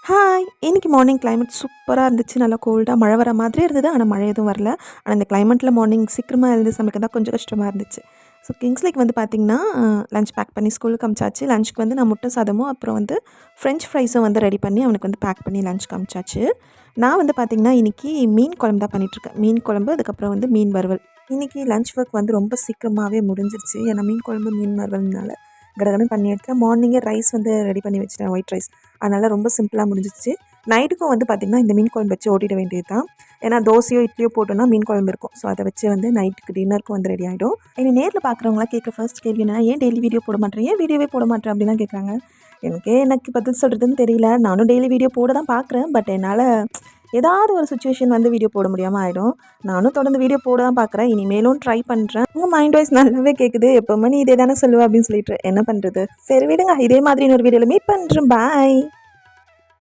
Hi! இன்னைக்கு morning climate சூப்பரா இருந்துச்சு. நல்லா கோல்டா மழை வர மாதிரியே இருந்தது. ஆனா மழை எதுவும் வரல. ஆனா இந்த கிளைமேட்ல மார்னிங் சீக்கிரமா எழுந்து சமைக்க தான் கொஞ்சம் கஷ்டமா இருந்துச்சு. ஸோ கிங்ஸ்லேக்கு வந்து பார்த்தீங்கன்னா, லஞ்ச் பேக் பண்ணி ஸ்கூலுக்கு அனுப்பிச்சாச்சு. லஞ்சுக்கு வந்து நான் முட்டை சாதமும், அப்புறம் வந்து ஃப்ரெஞ்ச் ஃப்ரைஸும் வந்து ரெடி பண்ணி அவனுக்கு வந்து பேக் பண்ணி லஞ்சுக்கு அனுப்பிச்சாச்சு. நான் வந்து பார்த்தீங்கன்னா, இன்னைக்கு மீன் குழம்பு தான் பண்ணிட்டுருக்கேன். மீன் குழம்பு, அதுக்கப்புறம் வந்து மீன் வறுவல். இன்னைக்கு லஞ்ச் ஒர்க் வந்து ரொம்ப சீக்கிரமாவே முடிஞ்சிருச்சு. ஏன்னா மீன் குழம்பு, மீன் வறுவல்னால கடகடன்னு பண்ணி எடுத்துட்டேன். மார்னிங்கே ரைஸ் வந்து ரெடி பண்ணி வச்சுட்டேன், ஒயிட் ரைஸ். அதனால் ரொம்ப சிம்பிளாக முடிஞ்சிச்சு. நைட்டுக்கும் வந்து பார்த்திங்கன்னா இந்த மீன் குழம்பு வச்சு ஓட்டிட வேண்டியது தான். ஏன்னா தோசையோ இட்லியோ போட்டோன்னா மீன் குழம்பு இருக்கும். ஸோ அதை வச்சு வந்து நைட்டுக்கு டின்னருக்கும் வந்து ரெடி ஆகிடும். என்னை நேரில் பார்க்குறவங்களாம் கேட்குற ஃபர்ஸ்ட் கேள்வி என்ன, ஏன் டெய்லி வீடியோ போட மாட்டேன், ஏன் வீடியோவே போட மாட்டேன் அப்படிலாம் கேட்குறாங்க. எனக்கு பதில் சொல்கிறதுன்னு தெரியல. நானும் டெய்லி வீடியோ போட தான் பார்க்குறேன். பட் என்னால் ஏதாவது ஒரு சுச்சுவேஷன் வந்து வீடியோ போட முடியாமல் ஆகிடும். நானும் தொடர்ந்து வீடியோ போட தான் பார்க்குறேன். இனிமேலும் ட்ரை பண்ணுறேன். உங்கள் மைண்ட் வாய்ஸ் நல்லாவே கேட்குது. எப்போவுமே நீ இதே தானே சொல்லுவேன் அப்படின்னு சொல்லிட்டு என்ன பண்ணுறது. சரி விடுங்க, இதே மாதிரி இன்னொரு வீடியோவில் மீட் பண்ணுறேன். பாய்.